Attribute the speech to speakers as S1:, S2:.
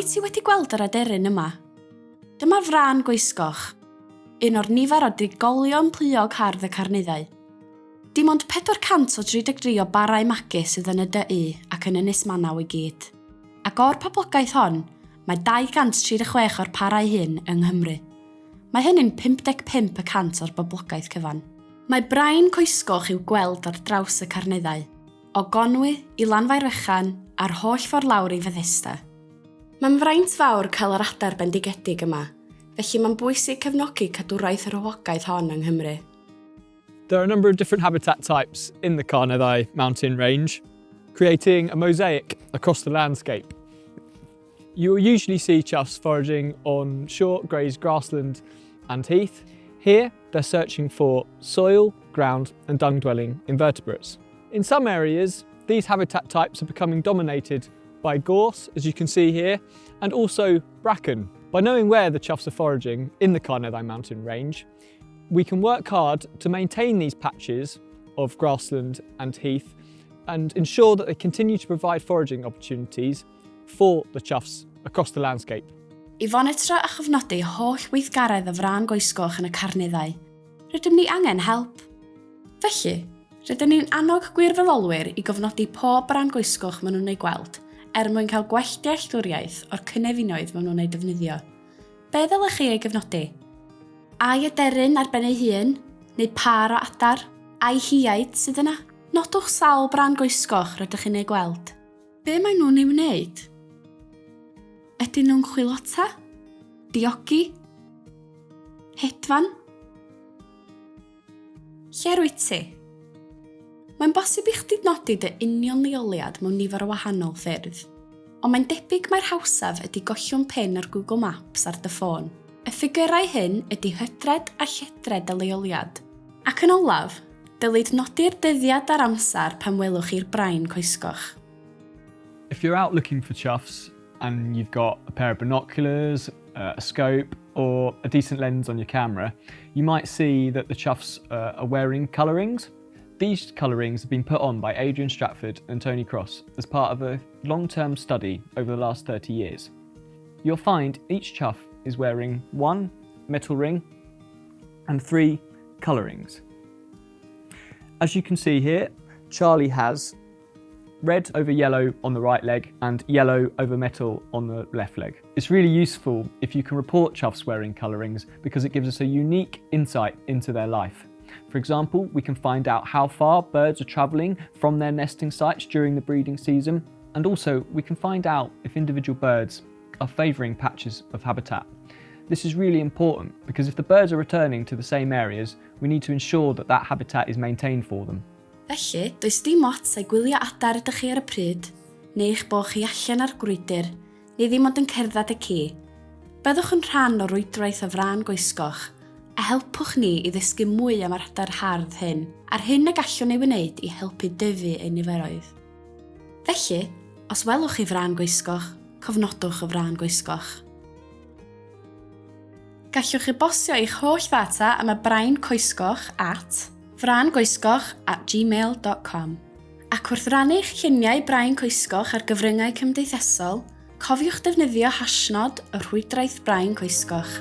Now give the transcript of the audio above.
S1: Wyt ti wedi gweld yr aderyn yma? Dyma frân gwisgoch, un o'r nifer o drigolion pluog hardd y Carniddau. Dim ond 433 o barau magu sydd yn y DU ac yn Ynys Manaw i gyd. Ac o'r poblogaeth hon, mae 236 o'r parau hyn yng Nghymru. Mae hynny'n 55% o'r boblogaeth cyfan. Mae brain coesgoch i'w gweld ar draws y Carniddau, o Gonwy i Lanfairfychan a'r holl ffordd lawr i Fethesda. Mae'n fraint fawr cael yr adar bendigedig yma, felly mae'n bwysig cefnogi cadwraeth yr rhywogaeth hon yng Nghymru.
S2: There are a number of different habitat types in the Carniddau mountain range, creating a mosaic across the landscape. You will usually see choughs foraging on short grazed grassland and heath. Here, they're searching for soil, ground and dung-dwelling invertebrates. In some areas, these habitat types are becoming dominated by gorse, as you can see here, and also bracken. By knowing where the choughs are foraging in the Carniddau mountain range, we can work hard to maintain these patches of grassland and heath and ensure that they continue to provide foraging opportunities for the choughs across the landscape.
S1: I fonitro a chyfnodi holl weithgaredd y frân goesgoch yn y Carniddau, rydym ni angen help. Felly, rydym ni'n annog gwirfoddolwyr i gofnodi pob brân goesgoch maen nhw'n ei gweld, mwyn cael gwell dealltwriaeth o'r cynefinoedd maen nhw'n ei defnyddio. Be ddylech chi ei gefnodi? Ai aderyn ar ben ei hun, neu par o adar, ai hiaid sydd yna? Nodwch sawl brân goesgoch rydych chi'n ei gweld. Be maen nhw'n ei wneud? Ydyn nhw'n chwilota? Diogi? Hedfan? Lle rwyt ti? Mae'n bosib i chdi nodi dy union leoliad mewn nifer o wahanol ffyrdd, ond mae'n debyg mae'r hawsaf ydy gollwng pen ar Google Maps ar dy ffôn. Y ffigurau hyn ydy hydred a lledred y leoliad. Ac yn olaf, dylid nodi'r dyddiad ar amser pan welwch chi'r brain coesgoch.
S2: If you're out looking for choughs and you've got a pair of binoculars, a scope or a decent lens on your camera, you might see that the choughs are wearing colourings. These colourings have been put on by Adrian Stratford and Tony Cross as part of a long-term study over the last 30 years. You'll find each chough is wearing 1 metal ring and 3 colourings. As you can see here, Charlie has red over yellow on the right leg and yellow over metal on the left leg. It's really useful if you can report choughs wearing colourings because it gives us a unique insight into their life. For example, we can find out how far birds are travelling from their nesting sites during the breeding season, and also we can find out if individual birds are favouring patches of habitat. This is really important because if the birds are returning to the same areas, we need to ensure that that habitat is maintained for them.
S1: Felly, does dim ots ei gwylio adar ydych chi ar y pryd, neu eich bod chi allan ar grwydr, neu ddim ond yn cerdded y ci. Byddwch yn rhan o rwydraeth o frân goesgoch, a helpwch ni i ddysgu mwy am yr adar hardd hyn, a'r hyn y gallwn ei wneud i helpu dyfu ei niferoedd. Felly, os welwch chi frân goesgoch, cofnodwch y frân goesgoch. Gallwch chi bostio eich holl ddata am y brain coesgoch at frângoesgoch@gmail.com. Ac wrth rannu'ch lluniau brain coesgoch ar gyfryngau cymdeithasol, cofiwch defnyddio hashnod y rhwydraeth brain coesgoch.